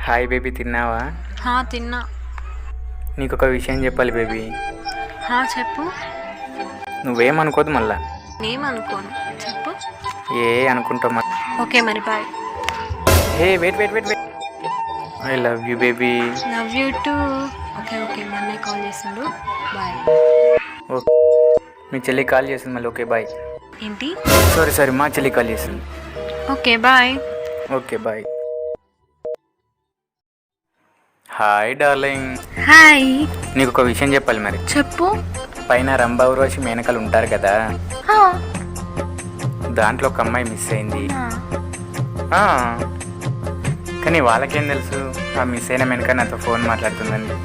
Hi baby, తిన్నావా? తిన్నా. నీకు ఒక విషయం చెప్పాలి బేబీ. చెప్పు. నువ్వేమనుకోదు మళ్ళా. నేమనుకోను, చెప్పు. అనుకుంటావు. ఓకే మరి, bye. Wait wait wait wait I love you baby. Love you too. Okay మా అన్నయ్య కాల్ చేసిండు, బాయ్. ఓకే, మీ చెల్లి కాల్ చేసింది మళ్ళీ. Okay bye. ఏంటి? సారీ మా చెల్లి కాల్ చేసింది. Okay bye. Okay bye. Hi darling. Hi. నీకు ఒక విషయం చెప్పాలి మరి. చెప్పు. పైన రంభా ఊర్వశి మేనకలు ఉంటారు కదా, దాంట్లో ఒక అమ్మాయి మిస్ అయింది. కానీ వాళ్ళకేం తెలుసు ఆ మిస్ అయిన వెనక నాతో ఫోన్ మాట్లాడుతుందని.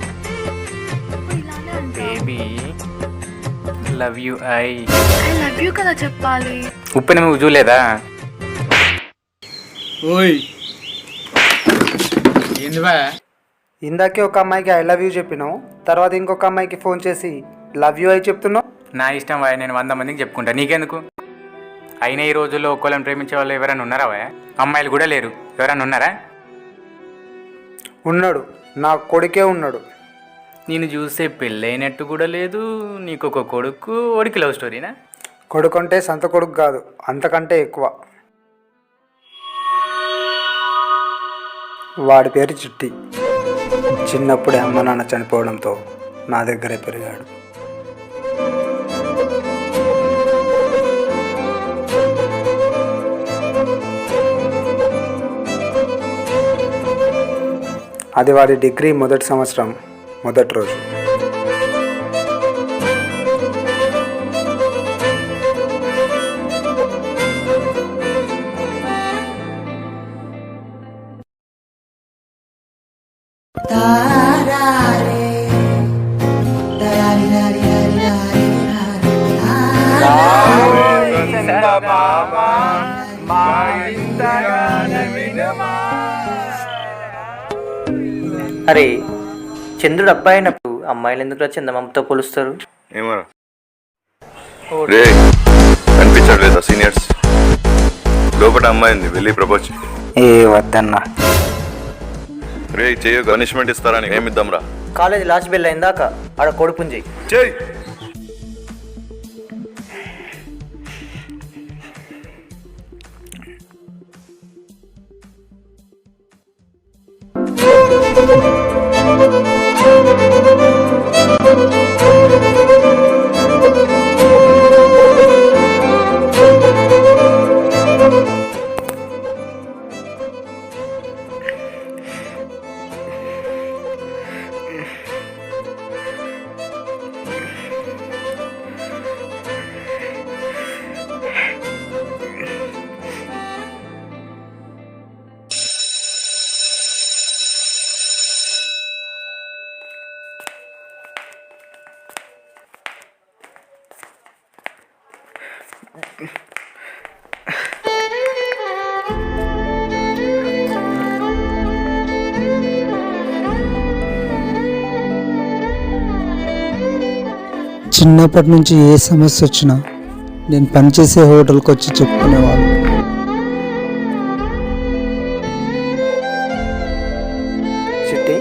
Baby love you. I love you కదా చెప్పాలి. ఉప్పు నువ్వు చూడలేదా? ఓయ్, ఏందివా? ఇందాకే ఒక అమ్మాయికి ఐ లవ్ యూ చెప్పినావు, తర్వాత ఇంకొక అమ్మాయికి ఫోన్ చేసి లవ్ యూ అని చెప్తున్నావు. నా ఇష్టం వా, నేను 100 మందికి చెప్పుకుంటా, నీకెందుకు? అయినా ఈ రోజుల్లో ఒక్కళ్ళని ప్రేమించే వాళ్ళు ఎవరైనా ఉన్నారా? అమ్మాయిలు కూడా లేరు. ఎవరైనా ఉన్నారా? ఉన్నాడు, నా కొడుకే ఉన్నాడు. నేను చూస్తే పెళ్ళైనట్టు కూడా లేదు. నీకు ఒక కొడుకు, ఓడికి లవ్ స్టోరీనా? కొడుకు అంటే సొంత కొడుకు కాదు, అంతకంటే ఎక్కువ. వాడి పేరు చిట్టి. చిన్నప్పుడే అమ్మ నాన్న చనిపోవడంతో నా దగ్గరే పెరిగాడు. అది వాడి డిగ్రీ మొదటి సంవత్సరం మొదటి రోజు. అరే, చంద్రుడు అబ్బాయి అయినప్పుడు అమ్మాయిలు ఎందుకు చందమామతో పోలుస్తారు? ఏమరా రే, కనిపించట్లేదా సీనియర్స్? లోపల అమ్మాయి ఉంది, వెళ్ళి ప్రపోజ్. ఏ వద్దన్నా. రే చెయ్య, పనిష్మెంట్ ఇస్తారని ఏమిద్దాం రా. కాలేజ్ లాస్ట్ బెల్ అయిందాక ఆడ కొడుకుని చెయ్యి. చిన్నప్పటి నుంచి ఏ సమస్య వచ్చినా నేను పనిచేసే హోటల్కి వచ్చి చెప్పుకునేవాడు. చిట్టి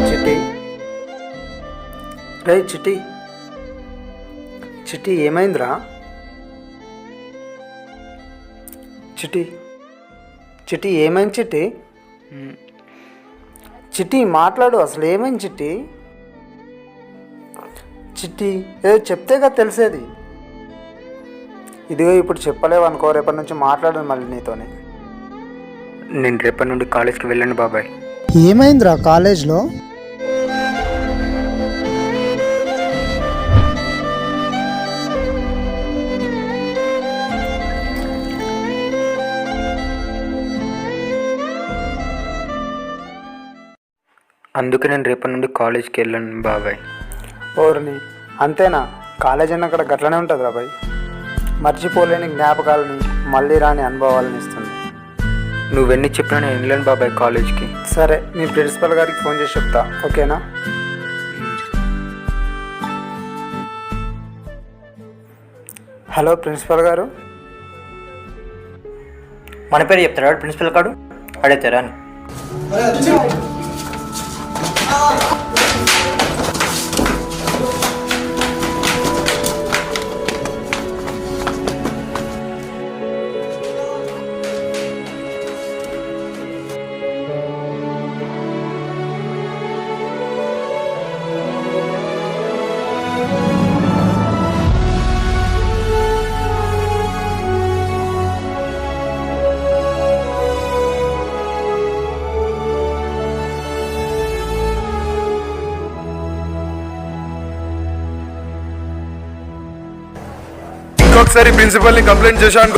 చిట్టి రే చిట్టి చిట్టి ఏమైందిరా? చిట్టి చిట్టి ఏమైంది చిట్టి? చిట్టి మాట్లాడు, అసలు ఏమైంది చిట్టి? చిట్టి ఏదో చెప్తే కదా తెలిసేది. ఇదిగో ఇప్పుడు చెప్పలేవనుకో, రేపటి నుంచి మాట్లాడను మళ్ళీ నీతోనే. నేను రేపటి నుండి కాలేజ్కి వెళ్ళండి బాబాయ్. ఏమైందిరా కాలేజ్లో? అందుకే నేను రేపటి నుండి కాలేజ్కి వెళ్ళండి బాబాయ్. ఓర్ని, అంతేనా? కాలేజ్ అన్న అక్కడ గట్లనే ఉంటుంది రా బాయ్. మర్చిపోలేని జ్ఞాపకాలని, మళ్ళీ రాని అనుభవాలను ఇస్తుంది. నువ్వెన్ని చెప్పినా నేను వెళ్ళను బాబాయ్ కాలేజ్కి. సరే, మీ ప్రిన్సిపల్ గారికి ఫోన్ చేసి చెప్తా, ఓకేనా? హలో ప్రిన్సిపల్ గారు. మన పేరు చెప్తాడు ప్రిన్సిపల్ కాడు, అడుగుతారా అని. ఇంకొకసారి ప్రిన్సిపల్ని కంప్లైంట్ చేశాను.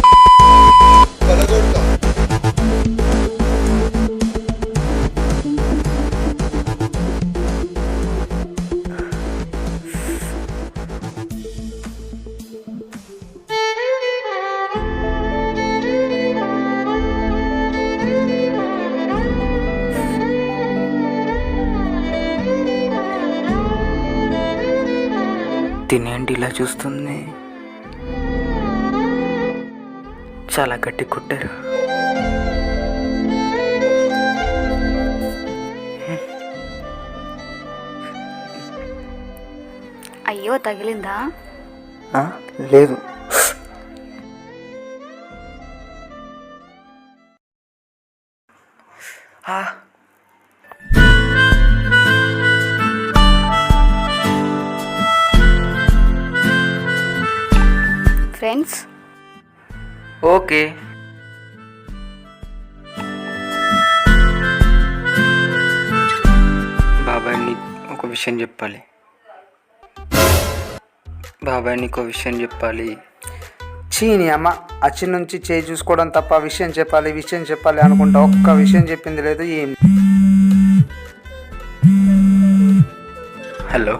తినేంటి ఇలా చూస్తుంది? చాలా గట్టి కుట్టారు. అయ్యో తగిలిందా? లేదు. Friends, okay. బాబాయ్ నీకు ఒక విషయం చెప్పాలి. చీని అమ్మ అచ్చి నుంచి చేయి చూసుకోవడం తప్ప విషయం చెప్పాలి అనుకుంటా ఒక్క విషయం చెప్పింది లేదు. ఏం హలో.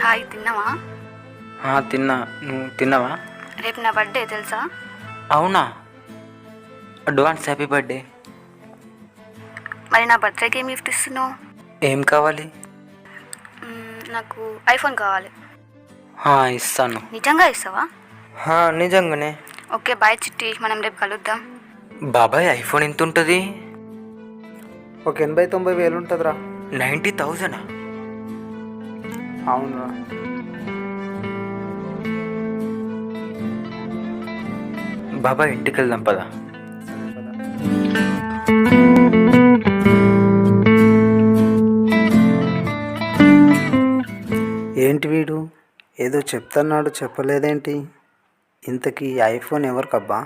హాయ్, తిన్నావా? తిన్నా. నువ్వు తిన్నావా? రేపు నా బర్త్డే తెలుసా? అవునా? Advance happy birthday. మరి నా బర్త్డేకి ఏం గిఫ్ట్ ఇస్తున్నావు? ఏం కావాలి? నాకు ఐఫోన్ కావాలి. ఇస్తాను. నిజంగా ఇస్తావా? నిజంగానే. ఓకే, బాయ్ చిట్టి, మనం రేపు కలుద్దాం. బాబాయ్ ఐఫోన్ ఎంత ఉంటుంది? ఒక 80-90 వేలు ఉంటుందిరా. 90,000? అవునురా. బాబాయ్ ఇంటికి వెళ్దాం పదా. ఏంటి వీడు ఏదో చెప్తున్నాడు, చెప్పలేదేంటి? ఇంతకీ ఐఫోన్ ఎవరికబ్బా?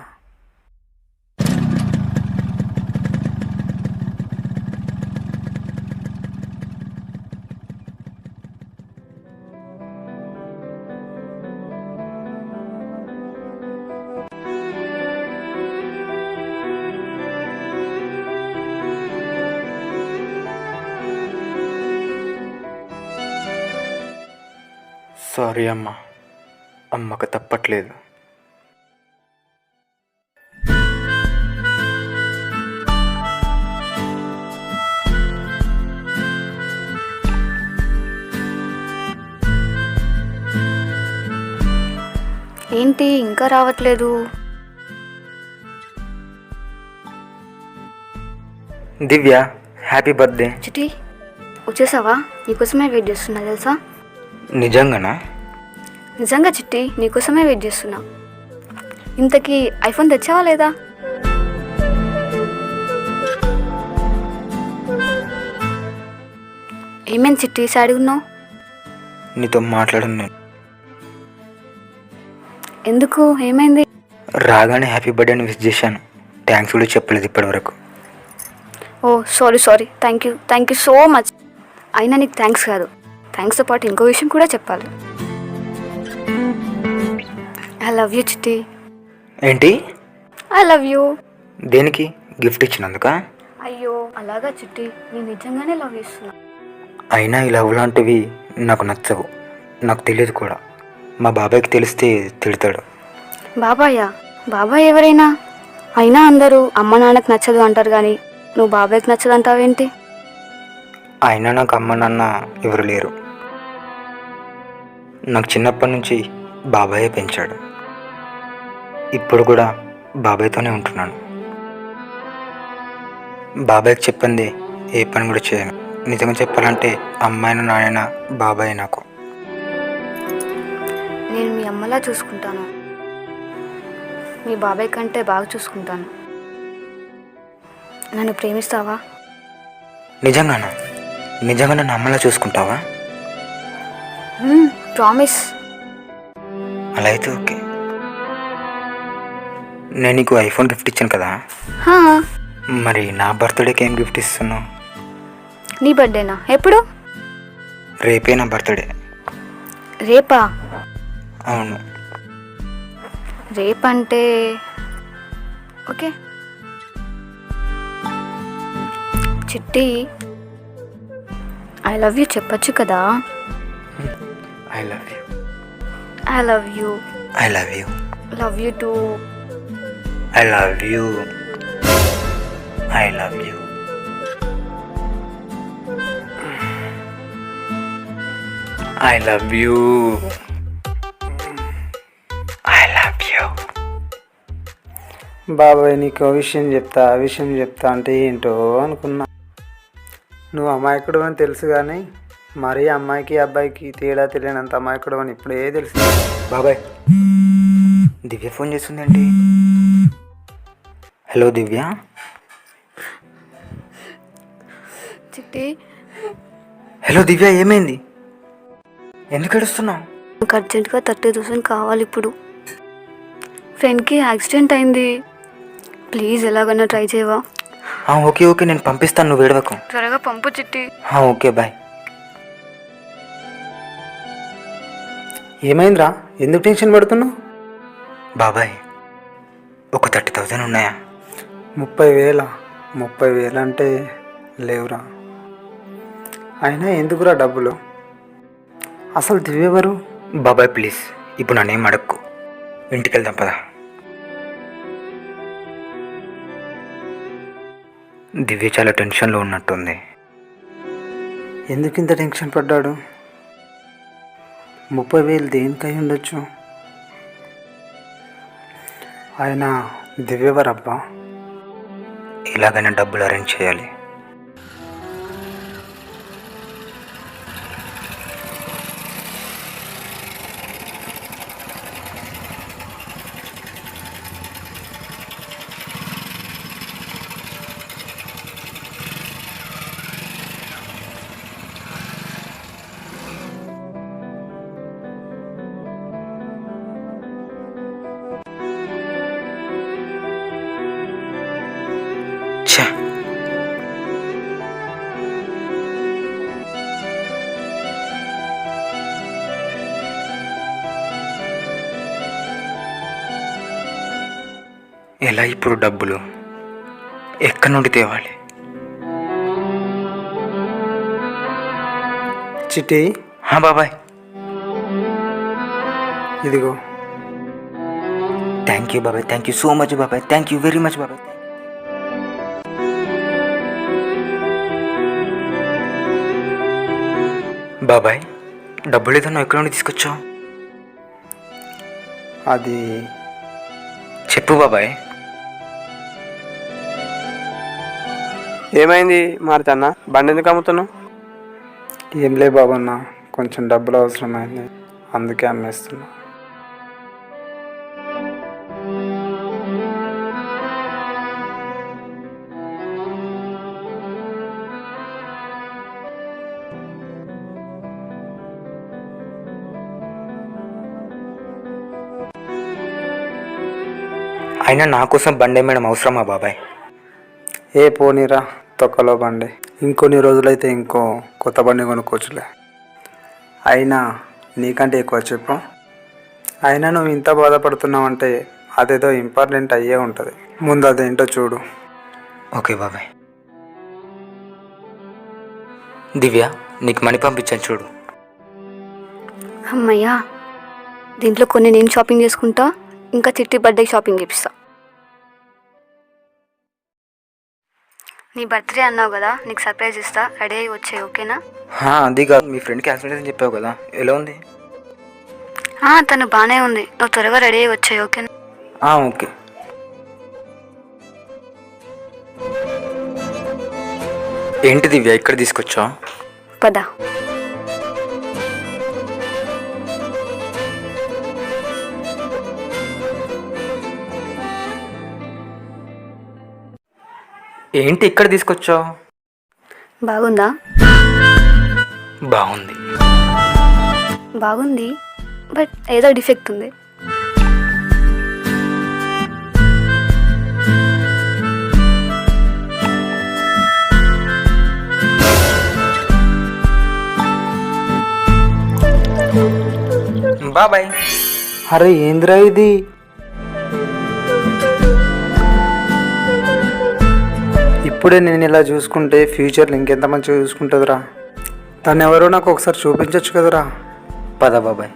సారీ అమ్మా, అమ్మకు తప్పట్లేదు. ఏంటి ఇంకా రావట్లేదు? దివ్య హ్యాపీ బర్త్డే. చిట్టి వచ్చేసావా? నీకోసమే వెయిట్ చేస్తున్నా తెలుసా? నిజంగానా? నిజంగా చిట్టి, నీకోసమే వెయిట్ చేస్తున్నా. ఇంతకీ ఐఫోన్ తెచ్చావా లేదా? ఏమైంది చిట్టి, సాడ్ ఉన్నావు? నీతో మాట్లాడను నేను. ఎందుకు, ఏమైంది? రాగానే హ్యాపీ బర్త్డే అని విష్ చేశాను, థ్యాంక్స్ కూడా చెప్పలేదు ఇప్పటివరకు. Oh sorry, thank you so much. అయినా నీకు థ్యాంక్స్ కాదు, థ్యాంక్స్తో పాటు ఇంకో విషయం కూడా చెప్పాలి. ఐ లవ్ యూ చిట్టి. ఏంటి? I love you. దేనికి? గిఫ్ట్ ఇచ్చినందుక? అయ్యో అలాగా చిట్టి, నేను నిజంగానే లవ్ చేస్తున్నా. అయినా ఈ లవ్ లాంటివి నాకు నచ్చవు, నాకు తెలియదు కూడా. మా బాబాయ్కి తెలిస్తే తిడతాడు. బాబాయ్ ఎవరైనా? అయినా అందరూ అమ్మ నాన్నకు నచ్చదు అంటారు కానీ నువ్వు బాబాయ్కి నచ్చదు అంటావేంటి? అయినా నాకు అమ్మ నాన్న ఎవరు లేరు. నాకు చిన్నప్పటి నుంచి బాబాయే పెంచాడు. ఇప్పుడు కూడా బాబాయ్తోనే ఉంటున్నాను. బాబాయ్కి చెప్పింది ఏ పని కూడా చేయను. నిజంగా చెప్పాలంటే అమ్మాయిన నాయన బాబాయ్ నాకు. నేను మీ అమ్మలా చూసుకుంటాను, మీ బాబాయ్ కంటే బాగా చూసుకుంటాను. నన్ను ప్రేమిస్తావా? నిజంగానా? నిజంగా నన్ను అమ్మలా చూసుకుంటావా? ప్రామిస్. అలా అయితే ఓకే. నేను నీకు ఐఫోన్ గిఫ్ట్ ఇచ్చాను కదా, హా, మరి నా బర్త్డేకి ఏం గిఫ్ట్ ఇస్తున్నావు? నీ బర్త్డేనా? ఎప్పుడు? రేపే నా బర్త్డే. రేపా? అవును. రేపంటే ఓకే. చిట్టి, ఐ లవ్ యూ చెప్పచ్చు కదా. I love you. I love you. I love you. Love you two. I love you. I love you. I love you. I love you. బాబాయ్ నీకు ఓ విషయం చెప్తా, ఆ విషయం చెప్తా అంటే ఏంటో అనుకున్నా. నువ్వు అమాయకుడు అని తెలుసు కానీ మరీ అమ్మాయికి అబ్బాయికి తేడా తెలియనంత అమాయకుడు అని ఇప్పుడే తెలుసు. బాబాయ్, దివ్య ఫోన్ చేస్తుందండి. హలో దివ్య. చిట్టి, హలో దివ్య, ఏమైంది? ఎందుకు ఏడుస్తున్నావు? నాకు అర్జెంటుగా 30,000 కావాలి ఇప్పుడు. ఫ్రెండ్కి యాక్సిడెంట్ అయింది, ప్లీజ్ ఎలాగన్నా ట్రై చేయవా? ఓకే ఓకే, నేను పంపిస్తాను, నువ్వు ఏడవకు. త్వరగా పంపు చిట్టి. Okay bye. ఏమైందిరా, ఎందుకు టెన్షన్ పడుతున్నావు? బాబాయ్, ఒక 30,000 ఉన్నాయా? 30,000? 30,000 అంటే లేవురా. అయినా ఎందుకురా డబ్బులు? అసలు దివ్యెవరు? బాబాయ్ ప్లీజ్, ఇప్పుడు నన్నేం అడక్కు, ఇంటికి వెళ్దాం పదా. దివ్య చాలా టెన్షన్లో ఉన్నట్టుంది. ఎందుకు ఇంత టెన్షన్ పడ్డాడు? 30,000 దేనికై ఉండొచ్చు? ఆయన దివ్యెవరబ్బా? ఎలాగైనా డబ్బులు అరేంజ్ చేయాలి. ఛే, ఎలా ఇప్పుడు డబ్బులు ఎక్కడి నుండి తేవాలి? చిట్టి, బాబాయ్, ఇదిగో. థ్యాంక్ యూ బాబాయ్, థ్యాంక్ యూ సో మచ్ బాబాయ్, థ్యాంక్ యూ వెరీ మచ్ బాబాయ్. బాబాయ్, డబ్బులు ఏదన్నా ఎక్కడ నుండి తీసుకొచ్చావు? అది చెప్పు బాబాయ్. ఏమైంది మారుతన్న, బండి ఎందుకు అమ్ముతున్నావు? ఏం లే బాబన్న, కొంచెం డబ్బులు అవసరమైంది, అందుకే అమ్మేస్తున్నా. అయినా నా కోసం బండి మేడం అవసరమా బాబాయ్? ఏ పోనీరా, తొక్కలో బండి. ఇంకొన్ని రోజులైతే ఇంకో కొత్త బండి కొనుక్కోవచ్చులే. అయినా నీకంటే ఎక్కువ చెప్పు. అయినా నువ్వు ఇంత బాధపడుతున్నావంటే అదేదో ఇంపార్టెంట్ అయ్యే ఉంటుంది. ముందు అదేంటో చూడు. ఓకే బాబాయ్. దివ్య, నీకు మనీ పంపించాను చూడు. అమ్మయ్యా, దీంట్లో కొన్ని నేను షాపింగ్ చేసుకుంటా, ఇంకా చిట్టి బర్త్డే షాపింగ్ చేపిస్తా. నీ బర్త్డే అన్నావు కదా, నీకు సర్ప్రైజ్ ఇస్తా, రెడీ అయ్యి వచ్చాయి, ఓకేనా? అది కాదు, మీ ఫ్రెండ్కి యాక్సిడెంట్ అని చెప్పావు కదా, ఎలా ఉంది? తను బాగానే ఉంది, నువ్వు త్వరగా రెడీ అయ్యి వచ్చాయి, ఓకేనా? ఓకే. ఏంటి దివ్య ఇక్కడ తీసుకొచ్చావు? పద. ఏంటి ఇక్కడ తీసుకొచ్చావు? బాగుందా? బాగుంది. బాగుంది, బట్ ఏదో డిఫెక్ట్ ఉంది. బాబాయ్. అరే ఏంద్రా ఇది? ఇప్పుడే నేను ఇలా చూసుకుంటే ఫ్యూచర్లో ఇంకెంత మంచిగా చూసుకుంటుందిరా. తను ఎవరో నాకు ఒకసారి చూపించవచ్చు కదరా. పద బాబాయ్.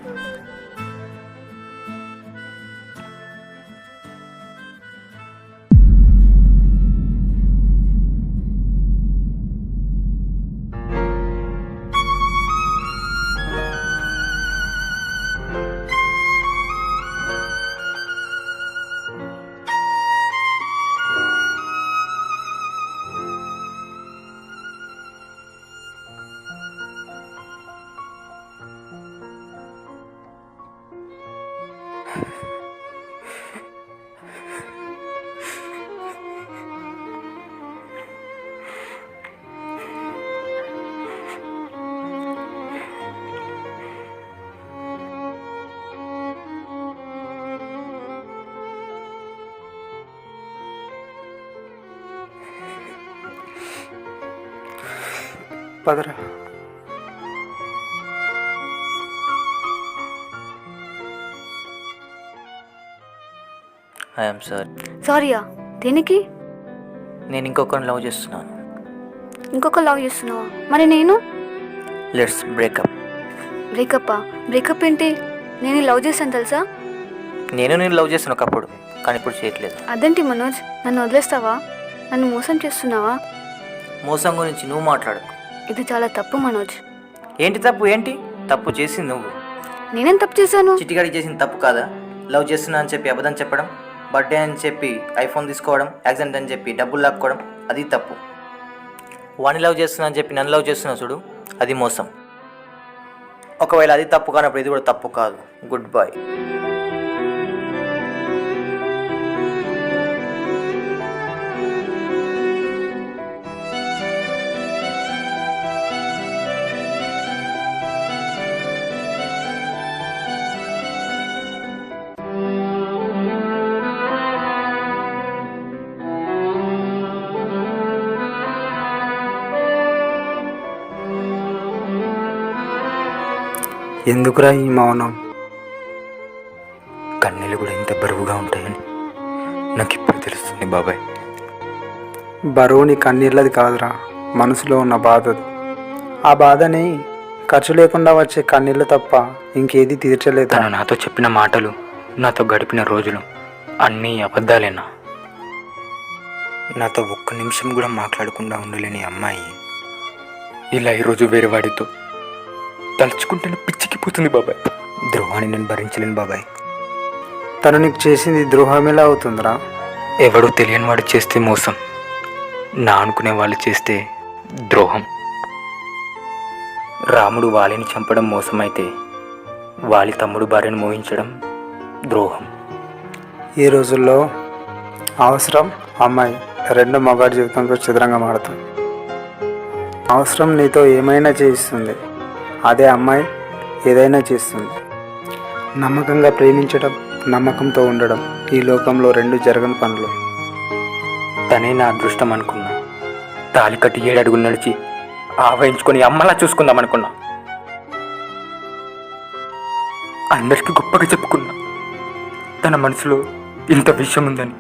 పదరా. I'm sir. సారీయా? దేనికి? నేను ఇంకొకరిని లవ్ చేస్తున్నాను. ఇంకొక లవ్ చేస్తున్నావా? మరి నేను? Let's breakup. బ్రేకప్పా? బ్రేకప్ ఏంటి? నేను లవ్ చేశాను తెలుసా? నేను లవ్ చేస్తాను ఒకప్పుడు, కానీ ఇప్పుడు చేయట్లేదు. అదేంటి మనోజ్, నన్ను వదిలేస్తావా? నన్ను మోసం చేస్తున్నావా? మోసం గురించి నువ్వు మాట్లాడకు. ఇది చాలా తప్పు మనోజ్. ఏంటి తప్పు? ఏంటి తప్పు చేసింది నువ్వు? నేనేం తప్పు చేశాను? చిట్టిగాడికి చేసిన తప్పు కాదా? లవ్ చేస్తున్నా అని చెప్పి అబద్ధం చెప్పడం, బర్త్డే అని చెప్పి ఐఫోన్ తీసుకోవడం, యాక్సిడెంట్ అని చెప్పి డబ్బులు లాక్కోవడం, అది తప్పు. వాడిని లవ్ చేస్తున్నా అని చెప్పి నన్ను లవ్ చేస్తున్నా చూడు, అది మోసం. ఒకవేళ అది తప్పు కానప్పుడు ఇది కూడా తప్పు కాదు. Good bye. ఎందుకురా ఈ మౌనం? కన్నీళ్ళు కూడా ఇంత బరువుగా ఉంటాయని నాకు ఇప్పుడు తెలుస్తుంది బాబాయ్. బరువు నీ కన్నీళ్ళది కాదురా, మనసులో ఉన్న బాధ. ఆ బాధని ఖర్చు లేకుండా వచ్చే కన్నీళ్ళు తప్ప ఇంకేది తీర్చలేదు. తను నాతో చెప్పిన మాటలు, నాతో గడిపిన రోజులు అన్నీ అబద్ధాలేనా? నాతో ఒక్క నిమిషం కూడా మాట్లాడకుండా ఉండలేని అమ్మాయి ఇలా ఈరోజు వేరే వాడితో తలుచుకుంటే పిచ్చికిపోతుంది బాబాయ్. ద్రోహాన్ని నేను భరించలేను బాబాయ్. తను నీకు చేసింది ద్రోహం ఎలా అవుతుందిరా? ఎవడో తెలియని వాడు చేస్తే మోసం, నా అనుకునే వాళ్ళు చేస్తే ద్రోహం. రాముడు వాలిని చంపడం మోసమైతే వాలి తమ్ముడు భార్యను మోహించడం ద్రోహం. ఈ రోజుల్లో అవసరం అమ్మాయి రెండు మగాడి జీవితంలో చిత్రంగా మారుతుంది. అవసరం నీతో ఏమైనా చేయిస్తుంది, అదే అమ్మాయి ఏదైనా చేస్తుంది. నమ్మకంగా ప్రేమించడం, నమ్మకంతో ఉండడం ఈ లోకంలో రెండు జరగని పనులు. తనే నా అదృష్టం అనుకున్నా. తాళి కట్టి 7 అడుగులు నడిచి ఆవహించుకొని అమ్మలా చూసుకుందాం అనుకున్నా. అందరికీ గొప్పగా చెప్పుకున్నా. తన మనసులో ఇంత విషయం ఉందని,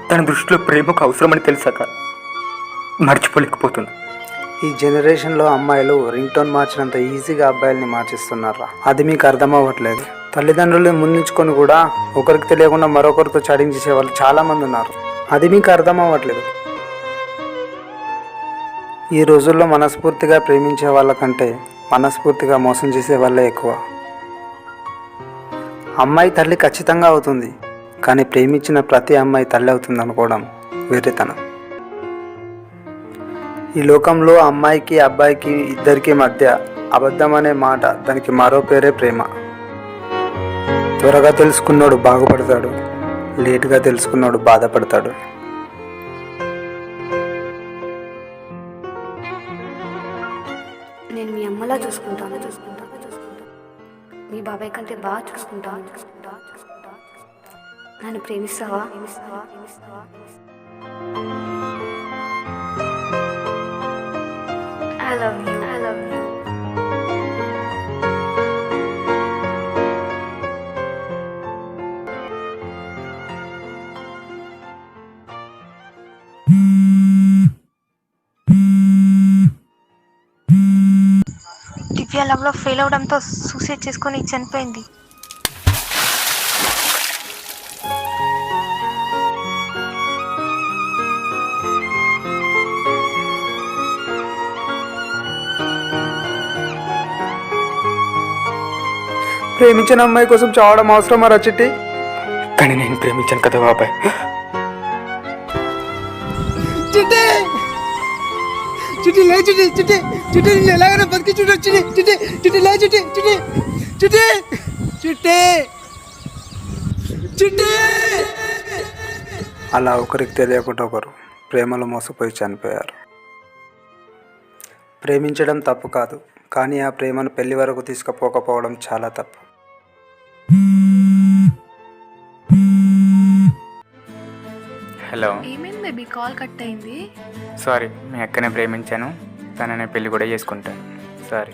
తన దృష్టిలో ప్రేమకు అవసరమని తెలిసాక మర్చిపోలేకపోతున్నా. ఈ జనరేషన్లో అమ్మాయిలు రింగ్ టోన్ మార్చినంత ఈజీగా అబ్బాయిల్ని మార్చిస్తున్నారా? అది మీకు అర్థం అవ్వట్లేదు. తల్లిదండ్రులు ముందుంచుకొని కూడా ఒకరికి తెలియకుండా మరొకరితో చాటింగ్ చేసే వాళ్ళు చాలామంది ఉన్నారు. అది మీకు అర్థం అవ్వట్లేదు. ఈ రోజుల్లో మనస్ఫూర్తిగా ప్రేమించే వాళ్ళకంటే మనస్ఫూర్తిగా మోసం చేసే వాళ్ళే ఎక్కువ. అమ్మాయి తల్లి ఖచ్చితంగా అవుతుంది, కానీ ప్రేమించిన ప్రతి అమ్మాయి తల్లి అవుతుంది అనుకోవడం వేరేతనం. ఈ లోకంలో అమ్మాయికి అబ్బాయికి ఇద్దరికి మధ్య అబద్ధం అనే మాట, దానికి మరో పేరే ప్రేమ. త్వరగా తెలుసుకున్నాడు బాగుపడతాడు, లేటుగా తెలుసుకున్నాడు బాధపడతాడు. నేను మీ అమ్మలా చూసుకుంటాను. మీ బాబాయ్ కంటే బాగా చూసుకుంటాను. నన్ను ప్రేమిస్తావా? I love you. I love you. దివ్య లవ్లో ఫెయిల్ అవడంతో సూసైడ్ చేసుకొని చనిపోయింది. ప్రేమించిన అమ్మాయి కోసం చావడం అవసరమా రా చిట్టి? కానీ నేను ప్రేమించాను కదా బాబాయ్. చిట్టి చిట్టి లే చిట్టి చిట్టి చిట్టి నేను ఎలాగైనా బతికి చూడు చిట్టి చిట్టి చిట్టి లే చిట్టి చిట్టి చిట్టి చిట్టి చిట్టి. అలా ఒకరికి తెలియకుండా ఒకరు ప్రేమలో మోసపోయి చనిపోయారు. ప్రేమించడం తప్పు కాదు, కానీ ఆ ప్రేమను పెళ్లి వరకు తీసుకుపోకపోవడం చాలా తప్పు. హలో, ఏమైంది బేబీ, కాల్ కట్ అయింది? సారీ, మీ అక్కనే ప్రేమించాను, తననే పెళ్లి కూడా చేసుకుంటాను. సారీ.